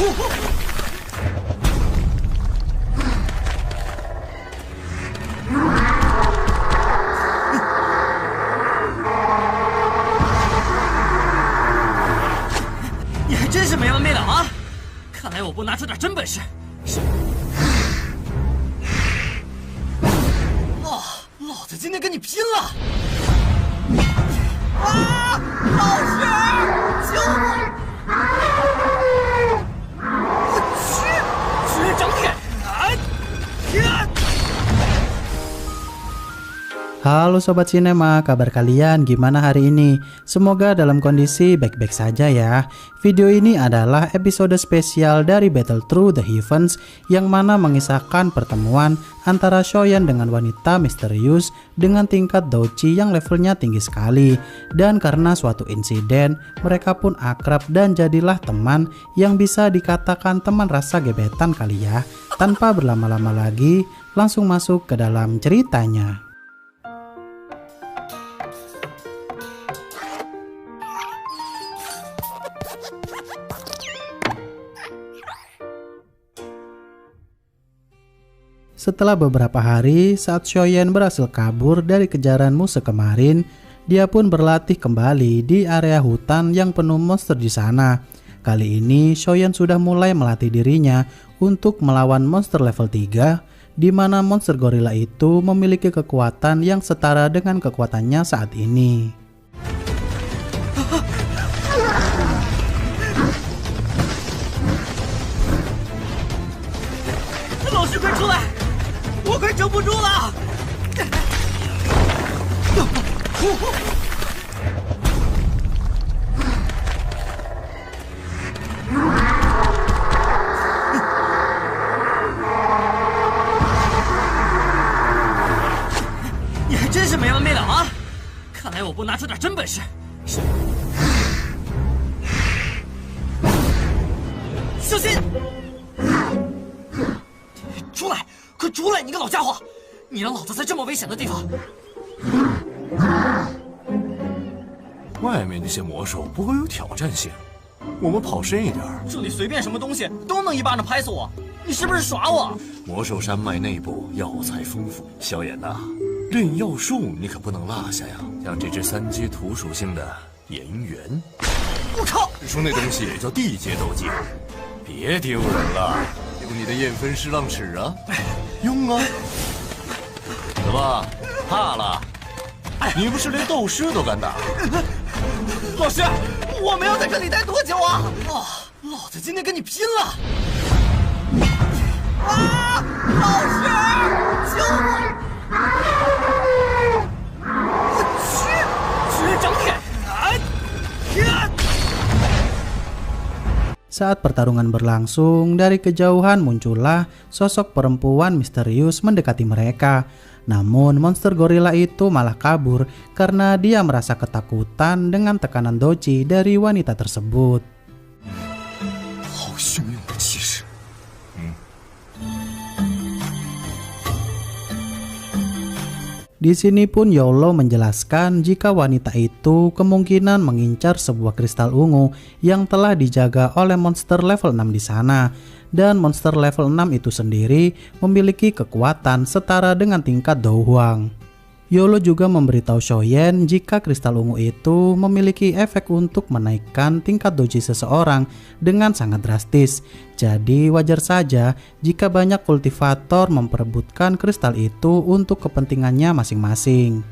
你还真是没完没了啊！看来我不拿出点真本事，老子今天跟你拼了！啊！老师，救我！我去，居然长眼！天！ Halo Sobat Cinema, kabar kalian gimana hari ini? Semoga dalam kondisi baik-baik saja ya. Video ini adalah episode spesial dari Battle Through the Heavens yang mana mengisahkan pertemuan antara Shoyan dengan wanita misterius dengan tingkat Douchi yang levelnya tinggi sekali. Dan karena suatu insiden, mereka pun akrab dan jadilah teman yang bisa dikatakan teman rasa gebetan kali ya. Tanpa berlama-lama lagi, langsung masuk ke dalam ceritanya. Setelah beberapa hari, saat Shoyan berhasil kabur dari kejaran musuh kemarin, dia pun berlatih kembali di area hutan yang penuh monster di sana. Kali ini, Shoyan sudah mulai melatih dirinya untuk melawan monster level 3, di mana monster gorila itu memiliki kekuatan yang setara dengan kekuatannya saat ini. 老师，快出来！ 我快撑不住了！你还真是没完没了啊！看来我不拿出点真本事，小心！ 出来！快出来！你个老家伙，你让老子在这么危险的地方。外面那些魔兽不会有挑战性，我们跑深一点。这里随便什么东西都能一巴掌拍死我，你是不是耍我？魔兽山脉内部药材丰富，萧炎呐，炼药术你可不能落下呀！像这只3阶土属性的炎元，我靠！据说那东西叫地阶斗技，别丢人了。 用你的焰分尸浪尺啊，用啊！怎么怕了？你不是连斗师都敢打？老师，我们要在这里待多久啊？老子今天跟你拼了！啊！老师，救我！我去，居然长眼！天！ Saat pertarungan berlangsung, dari kejauhan muncullah sosok perempuan misterius mendekati mereka. Namun monster gorila itu malah kabur karena dia merasa ketakutan dengan tekanan Douchi dari wanita tersebut. Di sini pun Yolo menjelaskan jika wanita itu kemungkinan mengincar sebuah kristal ungu yang telah dijaga oleh monster level 6 di sana. Dan monster level 6 itu sendiri memiliki kekuatan setara dengan tingkat Douhuang. Yolo juga memberitahu Shoyan jika kristal ungu itu memiliki efek untuk menaikkan tingkat doji seseorang dengan sangat drastis. Jadi wajar saja jika banyak kultivator memperebutkan kristal itu untuk kepentingannya masing-masing.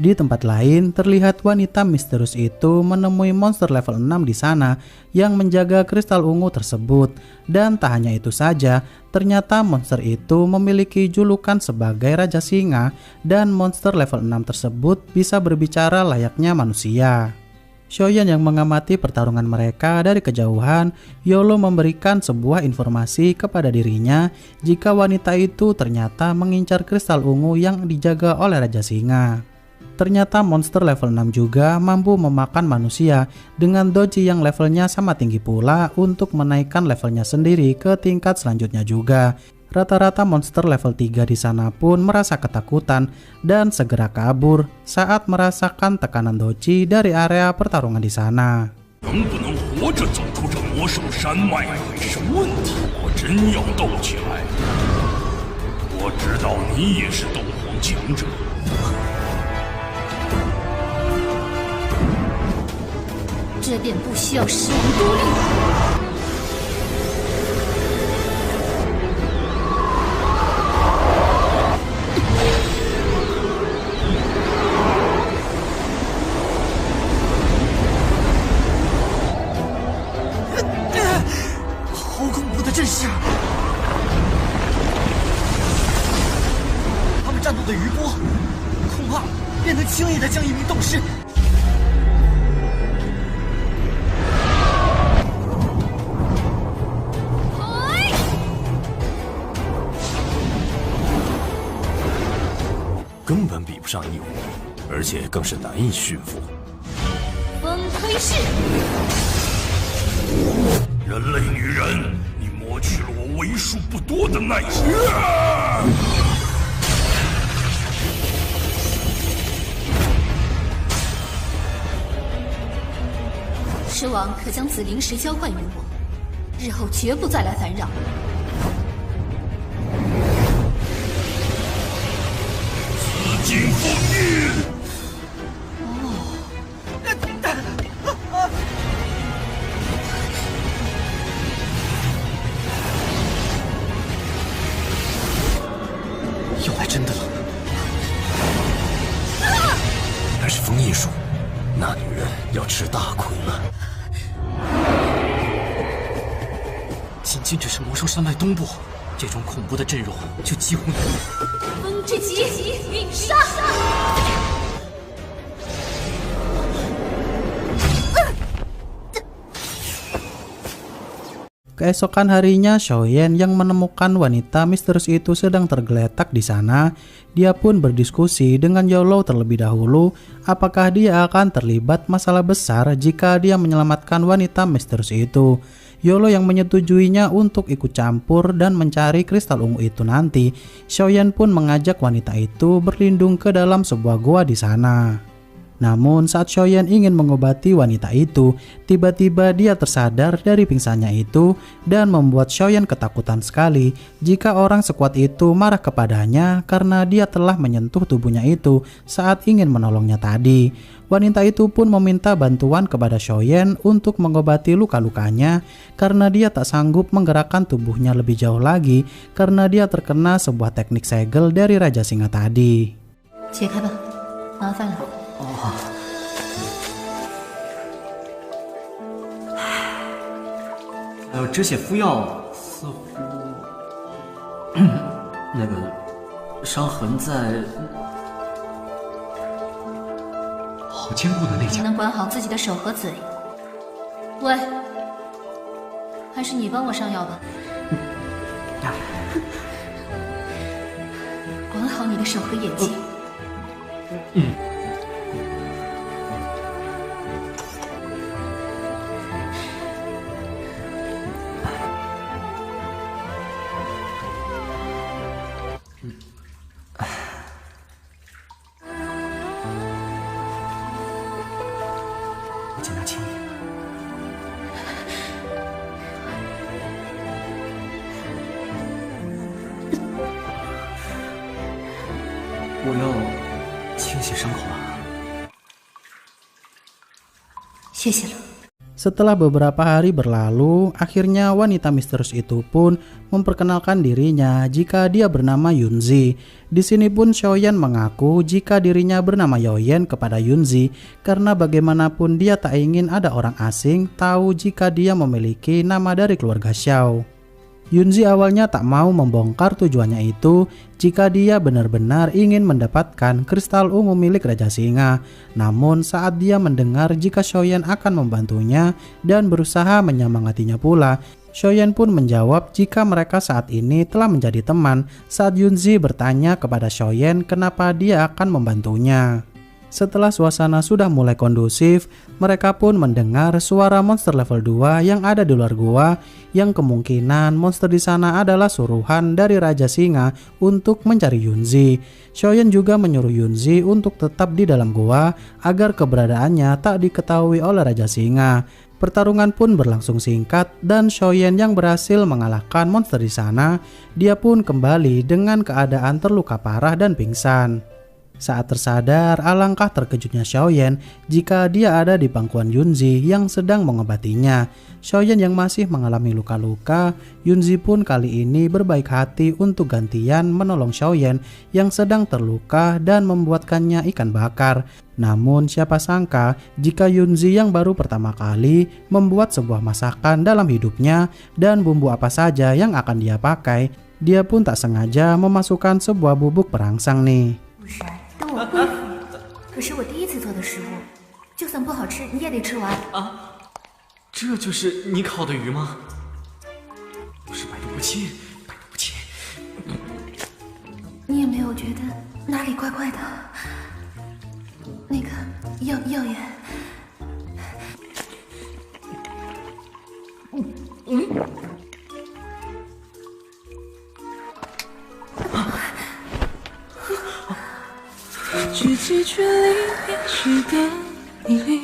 Di tempat lain, terlihat wanita misterius itu menemui monster level 6 di sana yang menjaga kristal ungu tersebut. Dan tak hanya itu saja, ternyata monster itu memiliki julukan sebagai Raja Singa dan monster level 6 tersebut bisa berbicara layaknya manusia. Shoyan yang mengamati pertarungan mereka dari kejauhan, Yolo memberikan sebuah informasi kepada dirinya jika wanita itu ternyata mengincar kristal ungu yang dijaga oleh Raja Singa. Ternyata monster level 6 juga mampu memakan manusia dengan doji yang levelnya sama tinggi pula untuk menaikkan levelnya sendiri ke tingkat selanjutnya juga. Rata-rata monster level 3 di sana pun merasa ketakutan dan segera kabur saat merasakan tekanan doji dari area pertarungan di sana. 能不能活着走出这魔兽山脉是问题。我真要斗起来，我知道你也是斗皇强者。这点不需要狮王多虑。好恐怖的阵势！他们战斗的余波，恐怕便能轻易的将一名斗师。根本比不上异物，而且更是难以驯服。风推式，人类女人，你磨去了我为数不多的耐心。狮王可将此灵石交换于我，日后绝不再来烦扰。紫金封印。又来真的了！原来是风翼术，那女人要吃大亏了。仅仅只是魔兽山脉东部，这种恐怖的阵容就几乎难以。风之极，陨杀！Keesokan harinya, Xiaoyan yang menemukan wanita misterius itu sedang tergeletak di sana. Dia pun berdiskusi dengan Yolo terlebih dahulu apakah dia akan terlibat masalah besar jika dia menyelamatkan wanita misterius itu. Yolo yang menyetujuinya untuk ikut campur dan mencari kristal ungu itu nanti. Xiaoyan pun mengajak wanita itu berlindung ke dalam sebuah gua di sana. Namun saat Xiaoyan ingin mengobati wanita itu, tiba-tiba dia tersadar dari pingsannya itu dan membuat Xiaoyan ketakutan sekali jika orang sekuat itu marah kepadanya karena dia telah menyentuh tubuhnya itu saat ingin menolongnya tadi. Wanita itu pun meminta bantuan kepada Xiaoyan untuk mengobati luka-lukanya karena dia tak sanggup menggerakkan tubuhnya lebih jauh lagi karena dia terkena sebuah teknik segel dari Raja Singa tadi. 解开吧，麻烦了。 止血敷药似乎那个伤痕在好坚固的那家。你能管好自己的手和嘴？喂，还是你帮我上药吧。管好你的手和眼睛。尽量轻一点。我要清洗伤口了。谢谢了。 Setelah beberapa hari berlalu, akhirnya wanita misterius itu pun memperkenalkan dirinya jika dia bernama Yunzi. Di sini pun Xiaoyan mengaku jika dirinya bernama Yaoyan kepada Yunzi karena bagaimanapun dia tak ingin ada orang asing tahu jika dia memiliki nama dari keluarga Xiao. Yunzi awalnya tak mau membongkar tujuannya itu jika dia benar-benar ingin mendapatkan kristal ungu milik Raja Singa. Namun saat dia mendengar jika Xiaoyan akan membantunya dan berusaha menyemangatinya pula, Xiaoyan pun menjawab jika mereka saat ini telah menjadi teman saat Yunzi bertanya kepada Xiaoyan kenapa dia akan membantunya. Setelah suasana sudah mulai kondusif, mereka pun mendengar suara monster level 2 yang ada di luar gua, yang kemungkinan monster di sana adalah suruhan dari Raja Singa untuk mencari Yunzi. Xiaoyan juga menyuruh Yunzi untuk tetap di dalam gua agar keberadaannya tak diketahui oleh Raja Singa. Pertarungan pun berlangsung singkat dan Xiaoyan yang berhasil mengalahkan monster di sana, dia pun kembali dengan keadaan terluka parah dan pingsan. Saat tersadar, alangkah terkejutnya Xiaoyan jika dia ada di pangkuan Yunzi yang sedang mengobatinya. Xiaoyan yang masih mengalami luka-luka, Yunzi pun kali ini berbaik hati untuk gantian menolong Xiaoyan yang sedang terluka dan membuatkannya ikan bakar. Namun siapa sangka jika Yunzi yang baru pertama kali membuat sebuah masakan dalam hidupnya dan bumbu apa saja yang akan dia pakai, dia pun tak sengaja memasukkan sebuah bubuk perangsang nih. 等我恢复。可是我第一次做的食物，就算不好吃，你也得吃完。啊，这就是你烤的鱼吗？不是百毒不侵，百毒不侵。你也没有觉得哪里怪怪的？那个药源，聚集距离变细的迷离，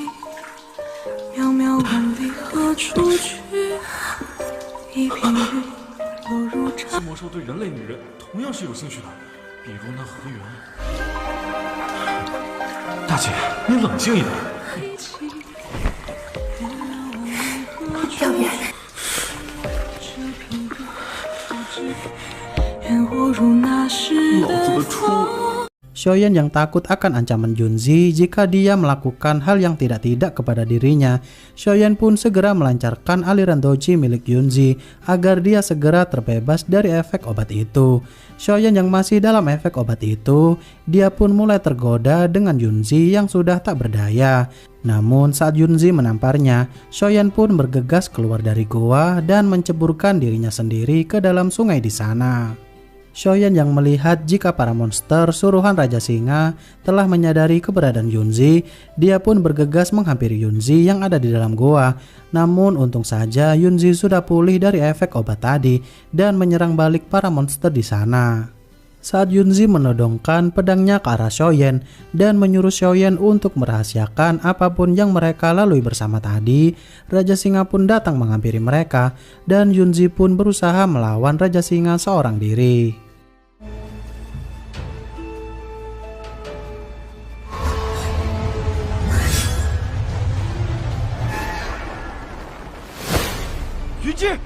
渺渺万里何处去？一片云落入茶。魔兽对人类女人同样是有兴趣的，比如那河源。大姐，你冷静一点。药源。烟火如那时的风。 Xiaoyan yang takut akan ancaman Yunzi jika dia melakukan hal yang tidak-tidak kepada dirinya, Xiaoyan pun segera melancarkan aliran doji milik Yunzi agar dia segera terbebas dari efek obat itu. Xiaoyan yang masih dalam efek obat itu, dia pun mulai tergoda dengan Yunzi yang sudah tak berdaya. Namun saat Yunzi menamparnya, Xiaoyan pun bergegas keluar dari goa dan menceburkan dirinya sendiri ke dalam sungai di sana. Xiaoyan yang melihat jika para monster suruhan Raja Singa telah menyadari keberadaan Yunzi, dia pun bergegas menghampiri Yunzi yang ada di dalam goa. Namun untung saja Yunzi sudah pulih dari efek obat tadi dan menyerang balik para monster di sana. Saat Yunzi menodongkan pedangnya ke arah Xiaoyan dan menyuruh Xiaoyan untuk merahasiakan apapun yang mereka lalui bersama tadi, Raja Singa pun datang menghampiri mereka dan Yunzi pun berusaha melawan Raja Singa seorang diri. Yunji，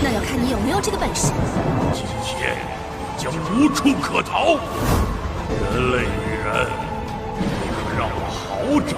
那要看你有没有这个本事。今天将无处可逃，人类女人，你可让我好找。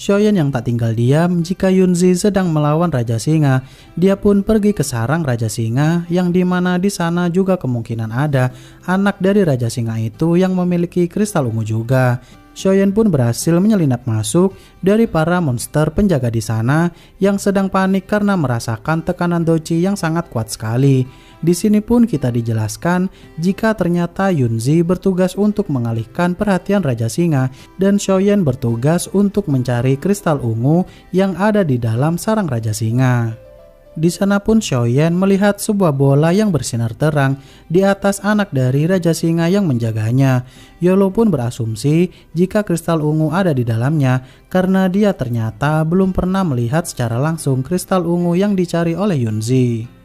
Xiaoyan yang tak tinggal diam jika Yunzi sedang melawan Raja Singa, dia pun pergi ke sarang Raja Singa yang dimana di sana juga kemungkinan ada anak dari Raja Singa itu yang memiliki kristal ungu juga. Xiaoyan pun berhasil menyelinap masuk dari para monster penjaga di sana yang sedang panik karena merasakan tekanan doji yang sangat kuat sekali. Di sini pun kita dijelaskan jika ternyata Yunzi bertugas untuk mengalihkan perhatian Raja Singa dan Xiaoyan bertugas untuk mencari kristal ungu yang ada di dalam sarang Raja Singa. Di sana pun Xiaoyan melihat sebuah bola yang bersinar terang di atas anak dari Raja Singa yang menjaganya. Yolo pun berasumsi jika kristal ungu ada di dalamnya karena dia ternyata belum pernah melihat secara langsung kristal ungu yang dicari oleh Yunzi.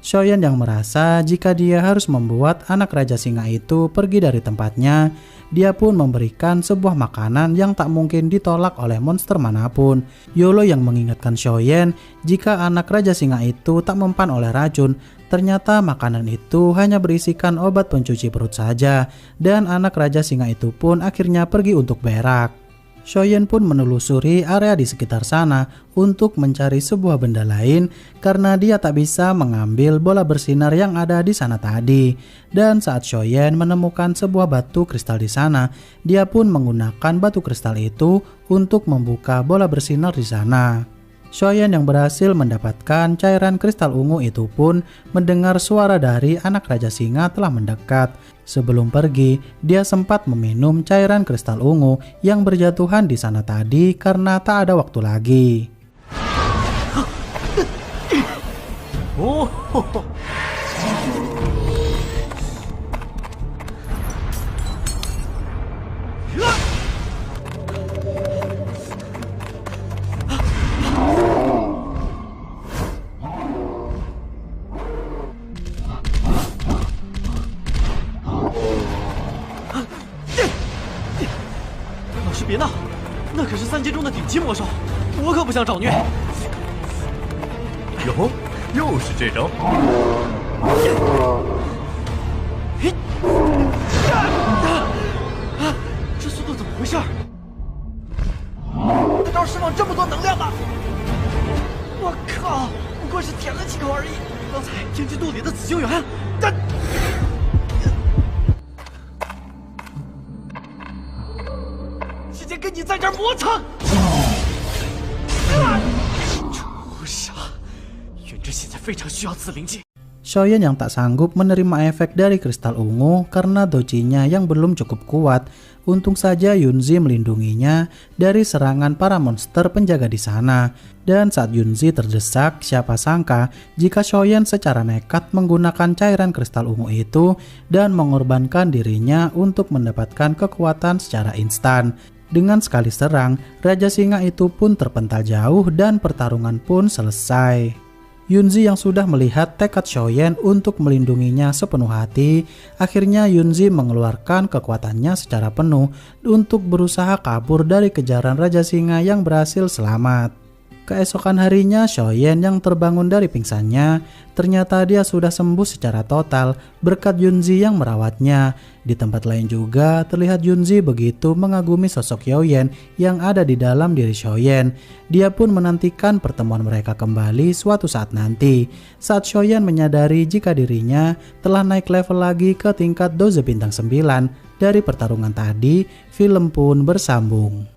Xiaoyan yang merasa jika dia harus membuat anak Raja Singa itu pergi dari tempatnya, dia pun memberikan sebuah makanan yang tak mungkin ditolak oleh monster manapun. Yolo yang mengingatkan Xiaoyan jika anak Raja Singa itu tak mempan oleh racun, ternyata makanan itu hanya berisikan obat pencuci perut saja, dan anak Raja Singa itu pun akhirnya pergi untuk berak. Xiaoyan pun menelusuri area di sekitar sana untuk mencari sebuah benda lain karena dia tak bisa mengambil bola bersinar yang ada di sana tadi. Dan saat Xiaoyan menemukan sebuah batu kristal di sana, dia pun menggunakan batu kristal itu untuk membuka bola bersinar di sana. Xiaoyan yang berhasil mendapatkan cairan kristal ungu itu pun mendengar suara dari anak Raja Singa telah mendekat. Sebelum pergi, dia sempat meminum cairan kristal ungu yang berjatuhan di sana tadi karena tak ada waktu lagi. 老师别闹，那可是3阶中的顶级魔兽，我可不想找虐。哟，又是这招。这速度怎么回事？这招释放这么多能量吗？我靠，不过是舔了几口而已。刚才填进肚里的紫晶元，直接跟你在这儿磨蹭。畜生，云之现在非常需要紫灵剂。 Shoyan yang tak sanggup menerima efek dari kristal ungu karena dojinya yang belum cukup kuat. Untung saja Yunzi melindunginya dari serangan para monster penjaga di sana. Dan saat Yunzi terdesak, siapa sangka jika Shoyan secara nekat menggunakan cairan kristal ungu itu dan mengorbankan dirinya untuk mendapatkan kekuatan secara instan. Dengan sekali serang, Raja Singa itu pun terpental jauh dan pertarungan pun selesai. Yunzi yang sudah melihat tekad Shoyan untuk melindunginya sepenuh hati, akhirnya Yunzi mengeluarkan kekuatannya secara penuh untuk berusaha kabur dari kejaran Raja Singa yang berhasil selamat. Keesokan harinya, Shoyan yang terbangun dari pingsannya, ternyata dia sudah sembuh secara total berkat Yunzi yang merawatnya. Di tempat lain juga terlihat Yunzi begitu mengagumi sosok Yoyen yang ada di dalam diri Shoyan. Dia pun menantikan pertemuan mereka kembali suatu saat nanti. Saat Shoyan menyadari jika dirinya telah naik level lagi ke tingkat doze bintang 9 dari pertarungan tadi, film pun bersambung.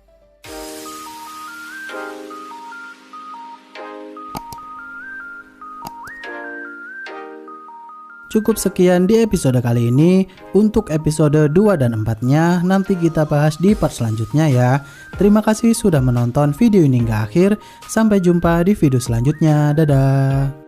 Cukup sekian di episode kali ini. Untuk episode 2 dan 4-nya nanti kita bahas di part selanjutnya ya. Terima kasih sudah menonton video ini hingga akhir. Sampai jumpa di video selanjutnya. Dadah.